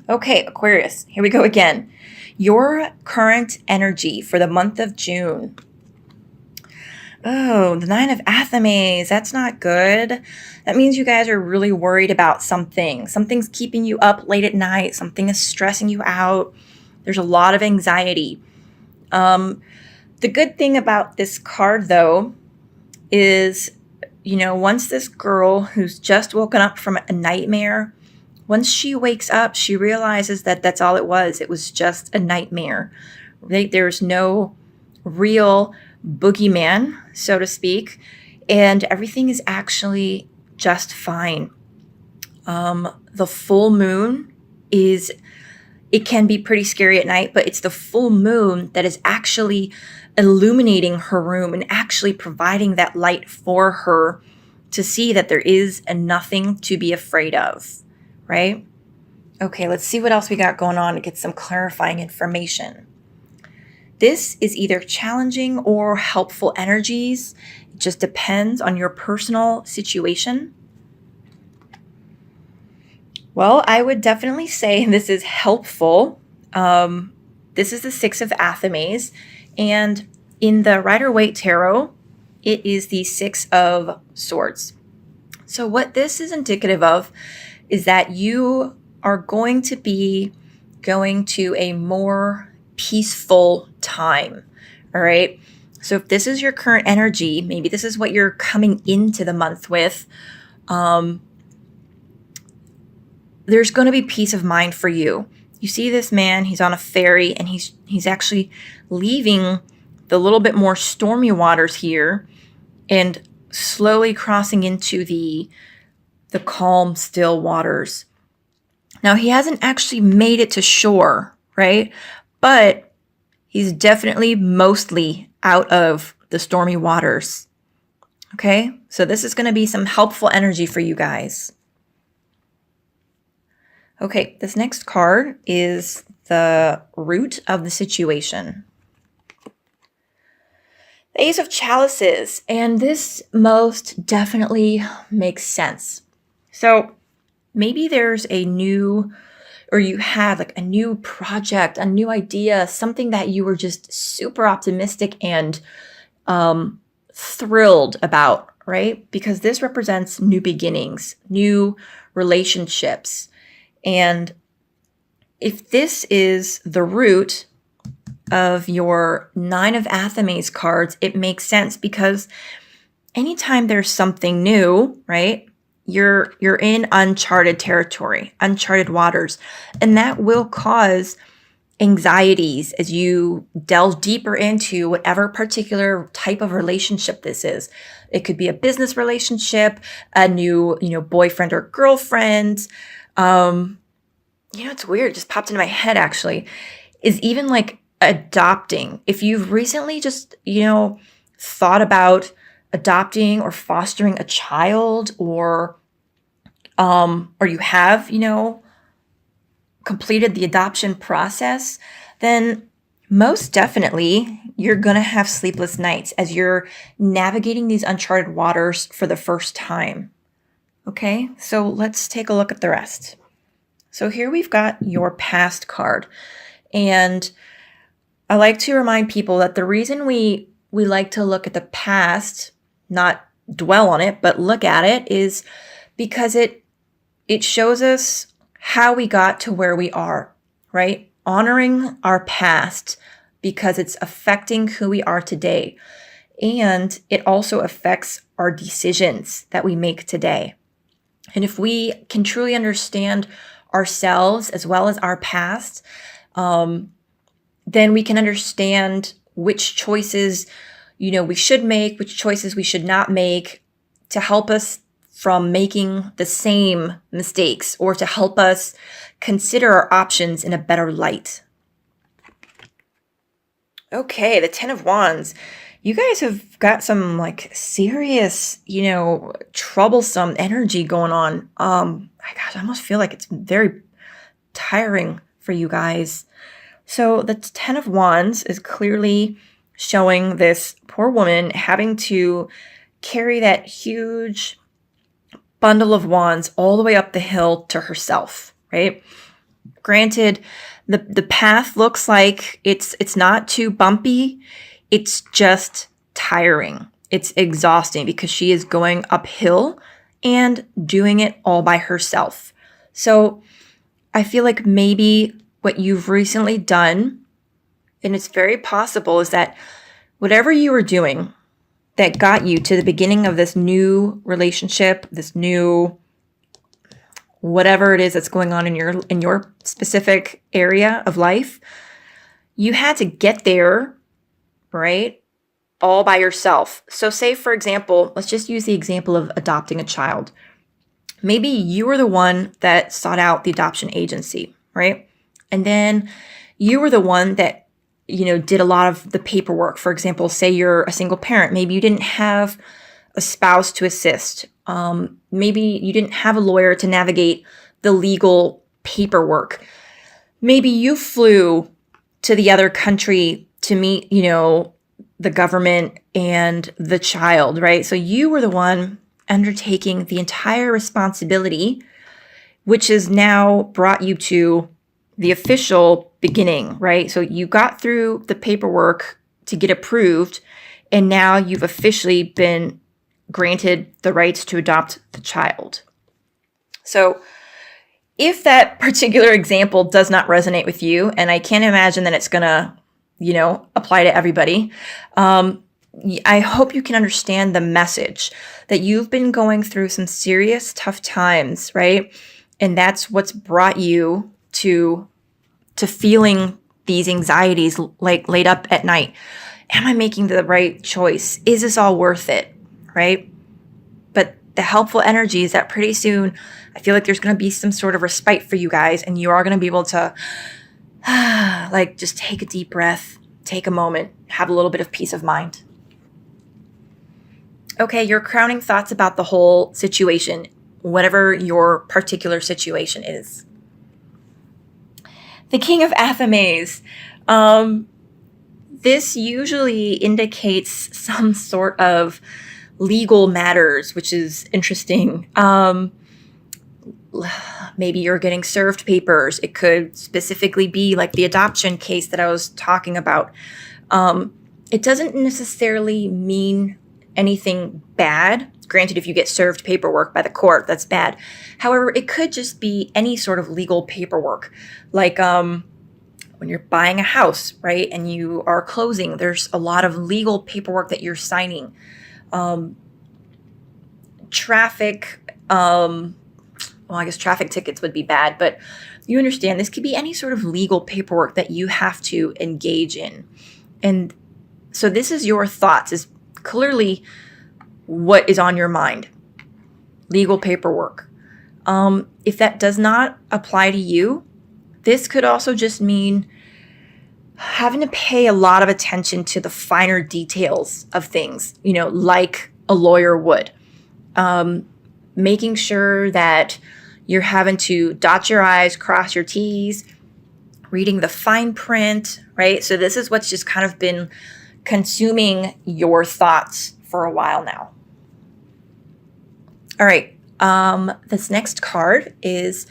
Okay, Aquarius, here we go again. Your current energy for the month of June. Oh, the Nine of Athames. That's not good. That means you guys are really worried about something. Something's keeping you up late at night. Something is stressing you out. There's a lot of anxiety. The good thing about this card, though, is, once this girl who's just woken up from a nightmare, once she wakes up, she realizes that that's all it was. It was just a nightmare. Right? There's no real boogeyman, so to speak, and everything is actually just fine. The full moon it can be pretty scary at night, but it's the full moon that is actually illuminating her room and actually providing that light for her to see that there is nothing to be afraid of, right? Okay, let's see what else we got going on to get some clarifying information. This is either challenging or helpful energies. It just depends on your personal situation. Well, I would definitely say this is helpful. This is the Six of Athames, and in the Rider-Waite Tarot, it is the Six of Swords. So what this is indicative of is that you are going to be going to a more peaceful time, all right? So if this is your current energy, maybe this is what you're coming into the month with, there's going to be peace of mind for you. You see this man, he's on a ferry, and he's actually leaving the little bit more stormy waters here and slowly crossing into the calm, still waters. Now, he hasn't actually made it to shore, right? But he's definitely mostly out of the stormy waters. Okay? So this is going to be some helpful energy for you guys. Okay, this next card is the root of the situation. The Ace of Chalices, and this most definitely makes sense. So maybe there's you had like a new project, a new idea, something that you were just super optimistic and thrilled about, right? Because this represents new beginnings, new relationships. And if this is the root of your Nine of Athames cards, it makes sense because anytime there's something new, right, you're in uncharted territory, uncharted waters, and that will cause anxieties as you delve deeper into whatever particular type of relationship this is. It could be a business relationship, a new, boyfriend or girlfriend. It's weird, it just popped into my head actually, is even like adopting. If you've recently just, thought about adopting or fostering a child, or you have, completed the adoption process, then most definitely you're going to have sleepless nights as you're navigating these uncharted waters for the first time. Okay, so let's take a look at the rest. So here we've got your past card. And I like to remind people that the reason we like to look at the past, not dwell on it, but look at it, is because it shows us how we got to where we are, right? Honoring our past because it's affecting who we are today. And it also affects our decisions that we make today. And if we can truly understand ourselves as well as our past, then we can understand which choices, we should make, which choices we should not make to help us from making the same mistakes, or to help us consider our options in a better light. Okay, the Ten of Wands. You guys have got some like serious, troublesome energy going on. I almost feel like it's very tiring for you guys. So the Ten of Wands is clearly showing this poor woman having to carry that huge bundle of wands all the way up the hill to herself, right? Granted, the path looks like it's not too bumpy. It's just tiring. It's exhausting because she is going uphill and doing it all by herself. So I feel like maybe what you've recently done, and it's very possible, is that whatever you were doing that got you to the beginning of this new relationship, this new whatever it is that's going on in your specific area of life, you had to get there, right? All by yourself. So say, for example, let's just use the example of adopting a child. Maybe you were the one that sought out the adoption agency, right? And then you were the one that, did a lot of the paperwork. For example, say you're a single parent. Maybe you didn't have a spouse to assist. Maybe you didn't have a lawyer to navigate the legal paperwork. Maybe you flew to the other country to meet, the government and the child, right? So you were the one undertaking the entire responsibility, which has now brought you to the official beginning, right? So you got through the paperwork to get approved, and now you've officially been granted the rights to adopt the child. So if that particular example does not resonate with you, and I can't imagine that it's going to, apply to everybody, I hope you can understand the message that you've been going through some serious tough times, right? And that's what's brought you to feeling these anxieties, like laid up at night. Am I making the right choice? Is this all worth it? Right? But the helpful energy is that pretty soon, I feel like there's going to be some sort of respite for you guys, and you are going to be able to just take a deep breath, take a moment, have a little bit of peace of mind. Okay, your crowning thoughts about the whole situation, whatever your particular situation is. The King of Athames. This usually indicates some sort of legal matters, which is interesting. Maybe you're getting served papers. It could specifically be like the adoption case that I was talking about. It doesn't necessarily mean anything bad. Granted, if you get served paperwork by the court, that's bad. However, it could just be any sort of legal paperwork. Like when you're buying a house, right, and you are closing, there's a lot of legal paperwork that you're signing. Traffic, I guess traffic tickets would be bad, but you understand this could be any sort of legal paperwork that you have to engage in. And so this is your thoughts, is clearly what is on your mind. Legal paperwork. If that does not apply to you, this could also just mean having to pay a lot of attention to the finer details of things, like a lawyer would. Making sure that you're having to dot your I's, cross your T's, reading the fine print, right? So this is what's just kind of been consuming your thoughts for a while now. All right. This next card is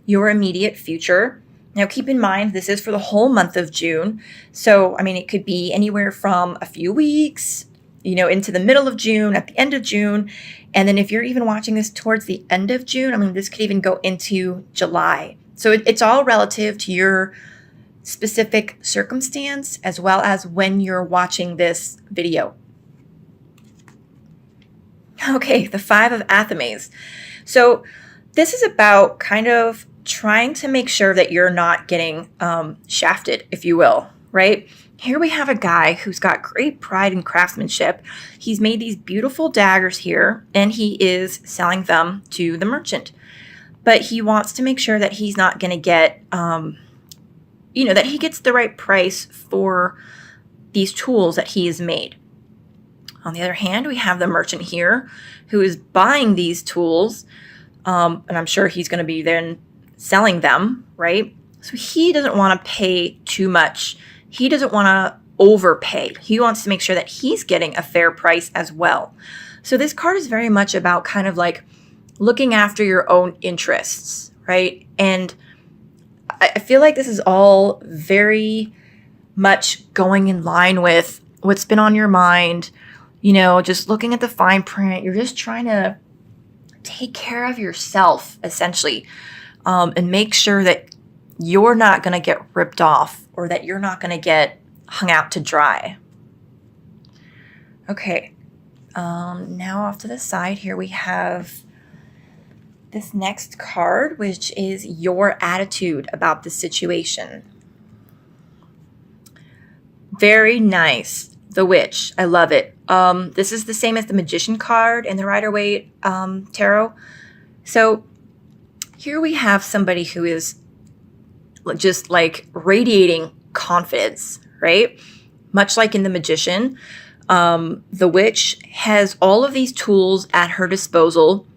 your immediate future. Now, keep in mind, this is for the whole month of June. So, it could be anywhere from a few weeks, into the middle of June, at the end of June. And then if you're even watching this towards the end of June, this could even go into July. So it's all relative to your specific circumstance as well as when you're watching this video. Okay, the Five of Athames. So this is about kind of trying to make sure that you're not getting shafted, if you will, right? Here we have a guy who's got great pride in craftsmanship. He's made these beautiful daggers here, and he is selling them to the merchant. But he wants to make sure that he's not going to get, that he gets the right price for these tools that he has made. On the other hand, we have the merchant here who is buying these tools, and I'm sure he's going to be then selling them, right? So he doesn't want to pay too much. He doesn't want to overpay. He wants to make sure that he's getting a fair price as well. So this card is very much about kind of like looking after your own interests, right? And I feel like this is all very much going in line with what's been on your mind. Just looking at the fine print, you're just trying to take care of yourself, essentially, and make sure that you're not going to get ripped off or that you're not going to get hung out to dry. Okay, now off to the side here we have this next card, which is your attitude about the situation. Very nice. The Witch. I love it. This is the same as the Magician card in the Rider-Waite Tarot. So here we have somebody who is just like radiating confidence, right? Much like in the Magician, the Witch has all of these tools at her disposal,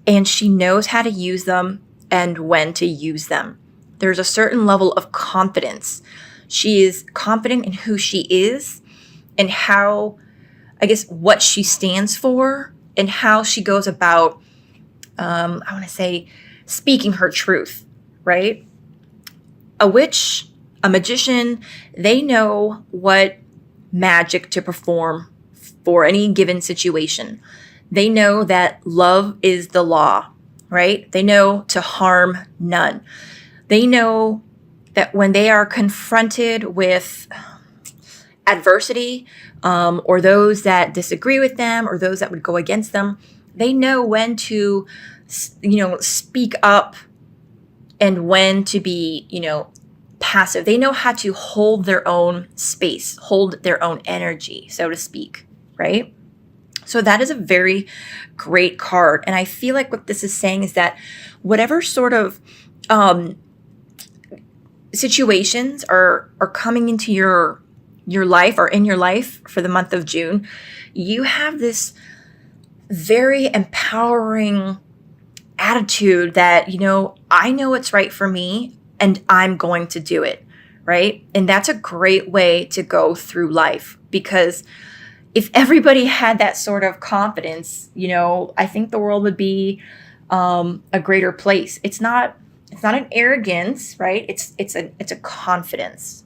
and she knows how to use them and when to use them. There's a certain level of confidence. She is confident in who she is and how, I guess, what she stands for and how she goes about, I want to say, speaking her truth, right? A witch, a magician, they know what magic to perform for any given situation. They know that love is the law, right? They know to harm none. They know that when they are confronted with adversity, or those that disagree with them or those that would go against them, they know when to, speak up and when to be, passive. They know how to hold their own space, hold their own energy, so to speak, right? So that is a very great card. And I feel like what this is saying is that whatever sort of situations are coming into your life or in your life for the month of June, you have this very empowering attitude that, I know what's right for me and I'm going to do it, right? And that's a great way to go through life, because if everybody had that sort of confidence, I think the world would be a greater place. It's not an arrogance, right? It's a confidence.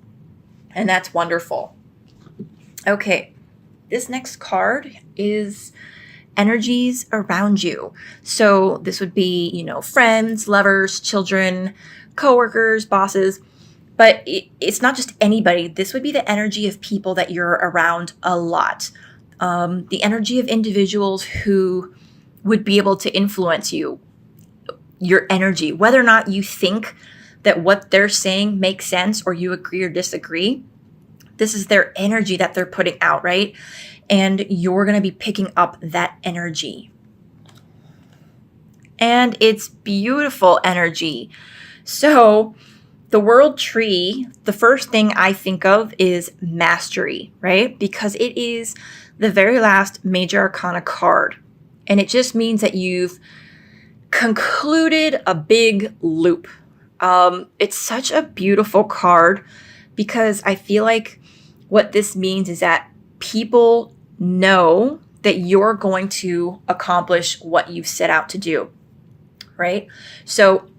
And that's wonderful. Okay, this next card is energies around you. So this would be, friends, lovers, children, coworkers, bosses. But it's not just anybody. This would be the energy of people that you're around a lot. The energy of individuals who would be able to influence you, your energy, whether or not you think that what they're saying makes sense or you agree or disagree. This is their energy that they're putting out, right? And you're going to be picking up that energy. And it's beautiful energy. So the World Tree, the first thing I think of is mastery, right? Because it is the very last major arcana card. And it just means that you've concluded a big loop. It's such a beautiful card because I feel like what this means is that people know that you're going to accomplish what you've set out to do, right? So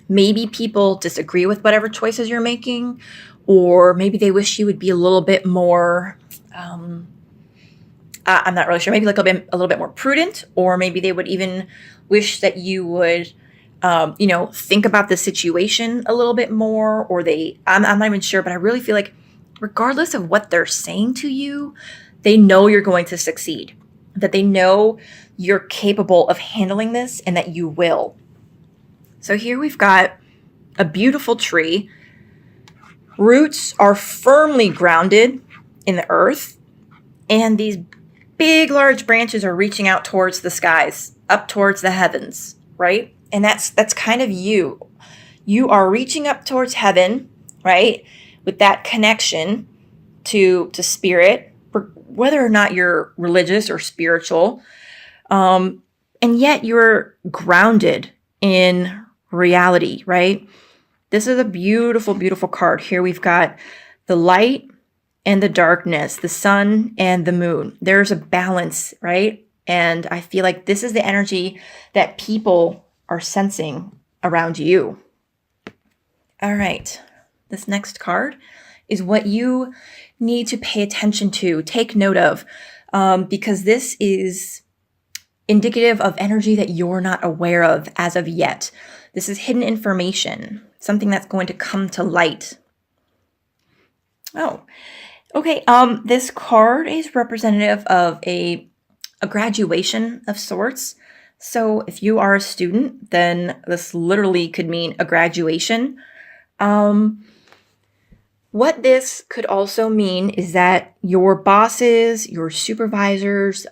maybe people disagree with whatever choices you're making, or maybe they wish you would be a little bit more, I'm not really sure, maybe like a little bit more prudent, or maybe they would even wish that you would, think about the situation a little bit more, or I'm not even sure, but I really feel like regardless of what they're saying to you, they know you're going to succeed, that they know you're capable of handling this and that you will. So here we've got a beautiful tree. Roots are firmly grounded in the earth, and these big, large branches are reaching out towards the skies, up towards the heavens, right? And that's kind of you. You are reaching up towards heaven, right? With that connection to spirit, whether or not you're religious or spiritual, and yet you're grounded in reality, right? This is a beautiful, beautiful card. Here we've got the light and the darkness, the sun and the moon. There's a balance, right? And I feel like this is the energy that people are sensing around you. All right. This next card is what you need to pay attention to, take note of, because this is indicative of energy that you're not aware of as of yet. This is hidden information, something that's going to come to light. Oh, okay. This card is representative of a graduation of sorts. So if you are a student, then this literally could mean a graduation. What this could also mean is that your bosses, your supervisors,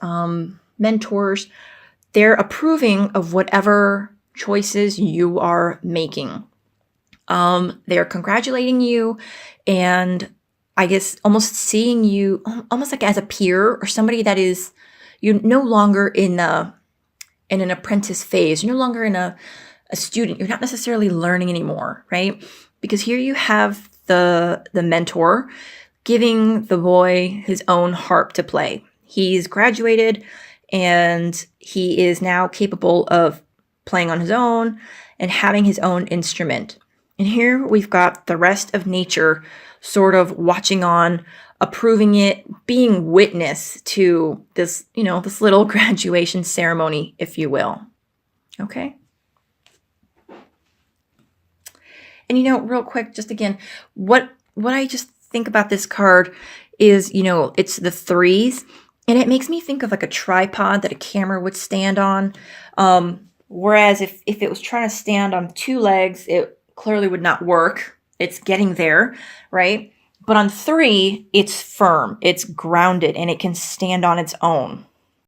mentors, they're approving of whatever choices you are making. They're congratulating you and I guess almost seeing you almost like as a peer or somebody that is you're no longer in an apprentice phase. You're no longer in a student. You're not necessarily learning anymore, right? Because here you have the mentor giving the boy his own harp to play. He's graduated and he is now capable of playing on his own and having his own instrument. And here we've got the rest of nature sort of watching on, approving it, being witness to this, this little graduation ceremony, if you will. Okay. And real quick, just again, what I just think about this card is, it's the threes, and it makes me think of like a tripod that a camera would stand on. Whereas if it was trying to stand on two legs, it clearly would not work. It's getting there, right? But on three, it's firm, it's grounded, and it can stand on its own.